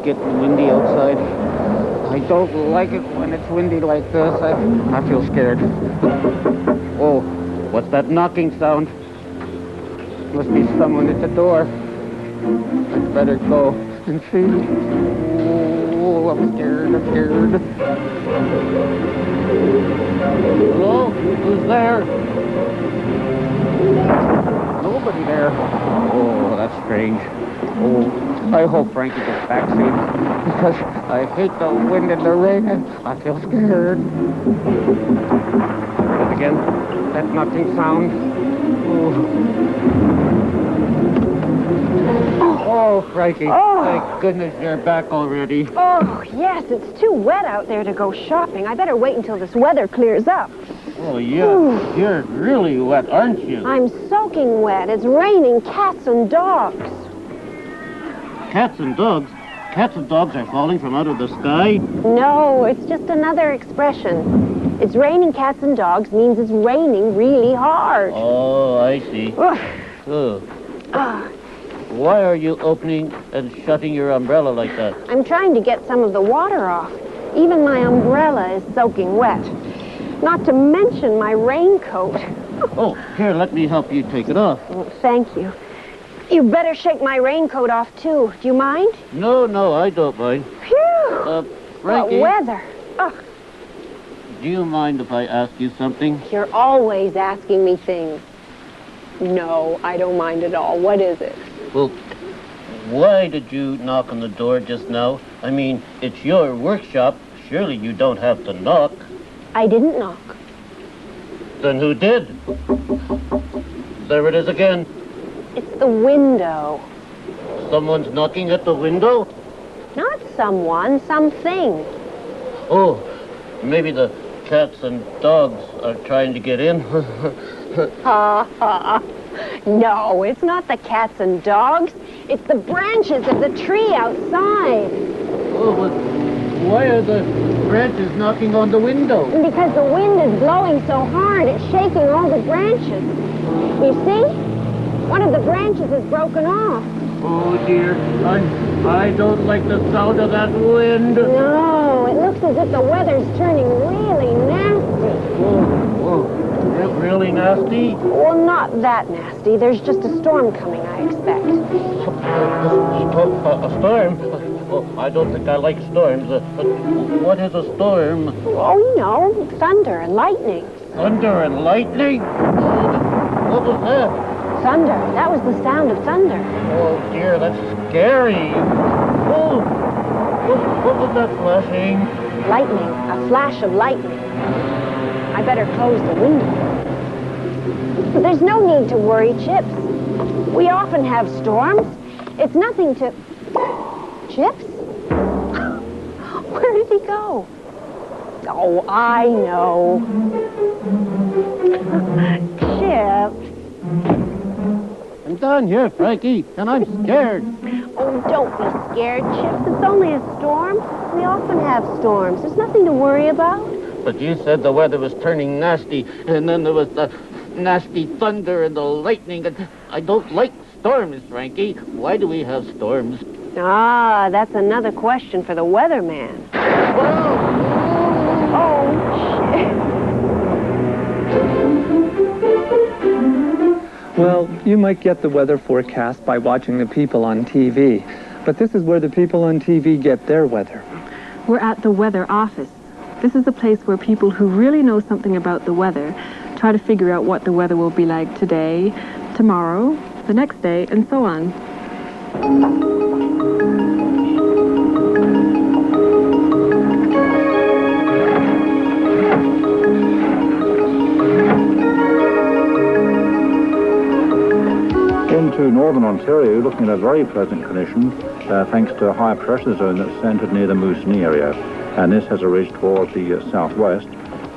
getting windy outside. I don't like it when it's windy like this. I feel scared. Oh, what's that knocking sound? Must be someone at the door. I'd better go and see. Oh, I'm scared. Hello? Who's there? Nobody there. Oh, that's strange. Oh, I hope Frankie gets back soon, because I hate the wind and the rain, and I feel scared. But again, that knocking sound. Oh, Frankie, thank goodness you're back already. Oh, yes, it's too wet out there to go shopping. I better wait until this weather clears up. Oh, yeah, you're really wet, aren't you? I'm soaking wet. It's raining cats and dogs. Cats and dogs? Cats and dogs are falling from out of the sky? No, it's just another expression. It's raining cats and dogs means it's raining really hard. Oh, I see. Why are you opening and shutting your umbrella like that? I'm trying to get some of the water off. Even my umbrella is soaking wet. Not to mention my raincoat. Oh, here, let me help you take it off. Oh, thank you. You better shake my raincoat off, too. Do you mind? No, I don't mind. Phew! Frankie? What weather. Ugh. Do you mind if I ask you something? You're always asking me things. No, I don't mind at all. What is it? Well, why did you knock on the door just now? I mean, it's your workshop. Surely you don't have to knock. I didn't knock. Then who did? There it is again. It's the window. Someone's knocking at the window? Not someone, something. Oh, maybe the cats and dogs are trying to get in. Ha ha. No, it's not the cats and dogs. It's the branches of the tree outside. Oh, but why are the branches knocking on the window? Because the wind is blowing so hard, it's shaking all the branches. You see? One of the branches is broken off. Oh, dear. I don't like the sound of that wind. No, it looks as if the weather's turning really nasty. Whoa. Really nasty? Well, not that nasty. There's just a storm coming, I expect. A storm? Well, I don't think I like storms. But what is a storm? Oh, you know, thunder and lightning. Thunder and lightning? What was that? Thunder. That was the sound of thunder. Oh, dear, that's scary. Oh, what was that flashing? Lightning. A flash of lightning. I better close the window. But there's no need to worry, Chips. We often have storms. It's nothing to... Chips? Where did he go? Oh, I know. Chips. I'm down here, Frankie, and I'm scared. Oh, don't be scared, Chips. It's only a storm. We often have storms. There's nothing to worry about. But you said the weather was turning nasty, and then there was the nasty thunder and the lightning. And I don't like storms, Frankie. Why do we have storms? Ah, that's another question for the weatherman. Oh, shit. Well, you might get the weather forecast by watching the people on TV. But this is where the people on TV get their weather. We're at the weather office. This is a place where people who really know something about the weather try to figure out what the weather will be like today, tomorrow, the next day, and so on. Into northern Ontario, looking at very pleasant conditions, thanks to a high pressure zone that's centred near the Moosonee area. And this has a ridge toward the southwest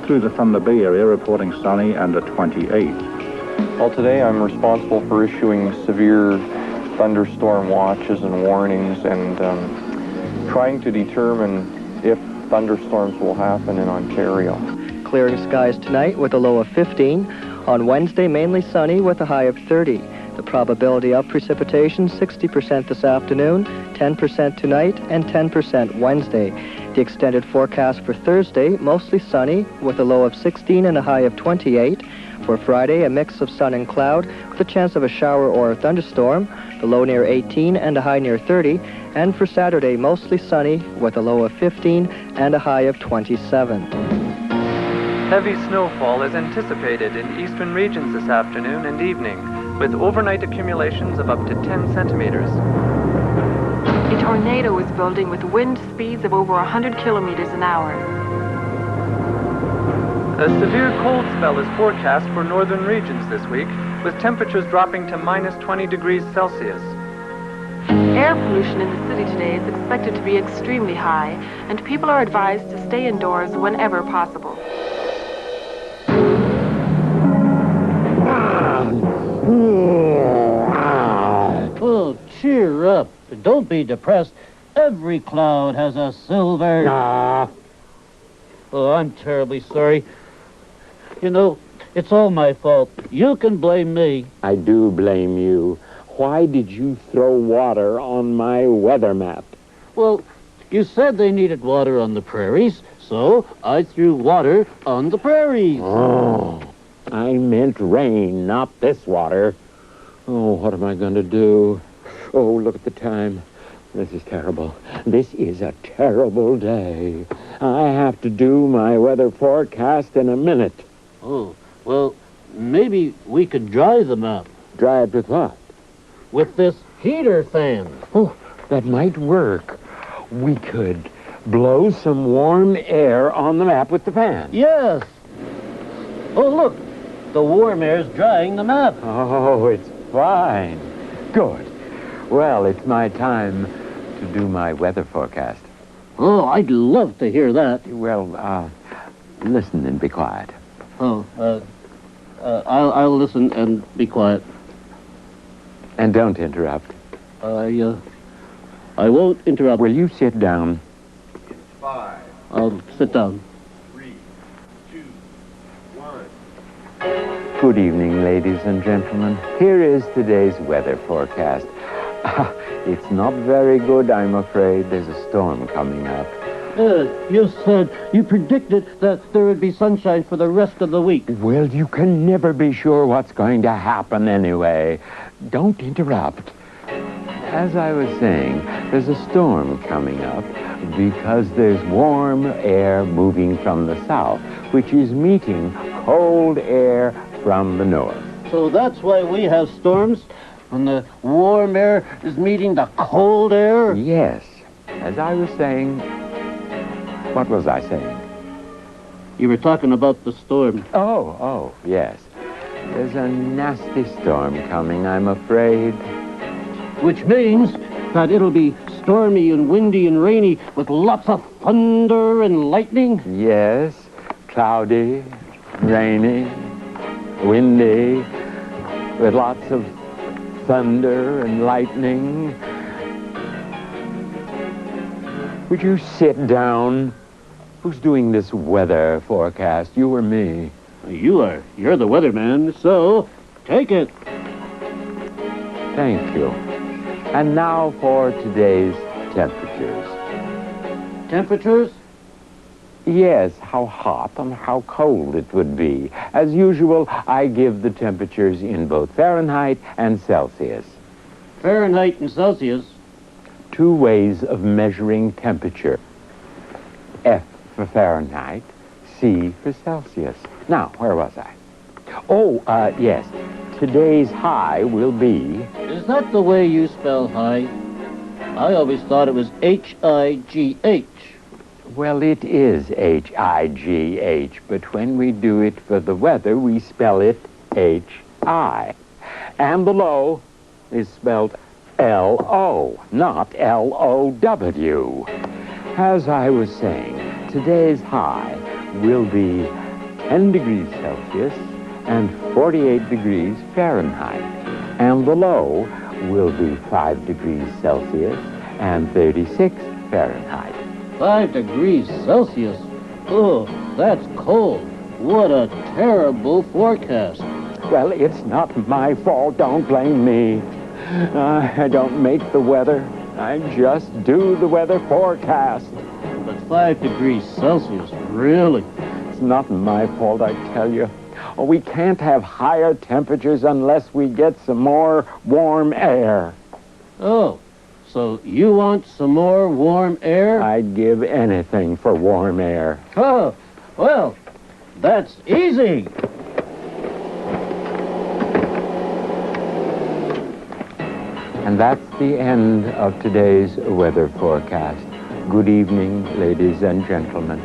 through the Thunder Bay area, reporting sunny and a 28. Well, today I'm responsible for issuing severe thunderstorm watches and warnings and trying to determine if thunderstorms will happen in Ontario. Clearing skies tonight with a low of 15. On Wednesday, mainly sunny with a high of 30. The probability of precipitation, 60% this afternoon, 10% tonight, and 10% Wednesday. The extended forecast for Thursday, mostly sunny, with a low of 16 and a high of 28. For Friday, a mix of sun and cloud, with a chance of a shower or a thunderstorm, the low near 18 and a high near 30. And for Saturday, mostly sunny, with a low of 15 and a high of 27. Heavy snowfall is anticipated in eastern regions this afternoon and evening, with overnight accumulations of up to 10 centimeters. A tornado is building with wind speeds of over 100 kilometers an hour. A severe cold spell is forecast for northern regions this week, with temperatures dropping to minus 20 degrees Celsius. Air pollution in the city today is expected to be extremely high, and people are advised to stay indoors whenever possible. Oh, cheer up. Don't be depressed. Every cloud has a silver... Oh, I'm terribly sorry. You know, it's all my fault. You can blame me. I do blame you. Why did you throw water on my weather map? Well, you said they needed water on the prairies, so I threw water on the prairies. Oh, I meant rain, not this water. Oh, what am I going to do? Oh, look at the time. This is terrible. This is a terrible day. I have to do my weather forecast in a minute. Oh, well, maybe we could dry them up. Dry it with what? With this heater fan. Oh, that might work. We could blow some warm air on the map with the fan. Yes. Oh, look. The warm air's drying the map. Oh, it's fine. Good. Well, it's my time to do my weather forecast. Oh, I'd love to hear that. Well, listen and be quiet. Oh, I'll listen and be quiet. And don't interrupt. I won't interrupt. Will you sit down? 5, I'll sit down. 3, 2, 1. Good evening, ladies and gentlemen. Here is today's weather forecast. It's not very good, I'm afraid. There's a storm coming up. You predicted that there would be sunshine for the rest of the week. Well, you can never be sure what's going to happen anyway. Don't interrupt. As I was saying, there's a storm coming up because there's warm air moving from the south, which is meeting cold air from the north. So that's why we have storms? When the warm air is meeting the cold air? Yes. As I was saying... What was I saying? You were talking about the storm. Oh, yes. There's a nasty storm coming, I'm afraid. Which means that it'll be stormy and windy and rainy with lots of thunder and lightning? Yes. Cloudy, rainy, windy, with lots of thunder and lightning. Would you sit down? Who's doing this weather forecast, you or me? You are. You're the weatherman, so take it. Thank you. And now for today's temperatures. Temperatures? Yes, how hot and how cold it would be. As usual, I give the temperatures in both Fahrenheit and Celsius. Fahrenheit and Celsius? Two ways of measuring temperature. F for Fahrenheit, C for Celsius. Now, where was I? Oh, yes. Today's high will be... Is that the way you spell high? I always thought it was H-I-G-H. Well, it is H-I-G-H, but when we do it for the weather, we spell it H-I. And the low is spelled L-O, not L-O-W. As I was saying, today's high will be 10 degrees Celsius and 48 degrees Fahrenheit. And the low will be 5 degrees Celsius and 36 Fahrenheit. 5 degrees Celsius? Oh, that's cold. What a terrible forecast. Well, it's not my fault. Don't blame me. I don't make the weather. I just do the weather forecast. But 5 degrees Celsius, really? It's not my fault, I tell you. Oh, we can't have higher temperatures unless we get some more warm air. Oh, so you want some more warm air? I'd give anything for warm air. Oh, well, that's easy. And that's the end of today's weather forecast. Good evening, ladies and gentlemen.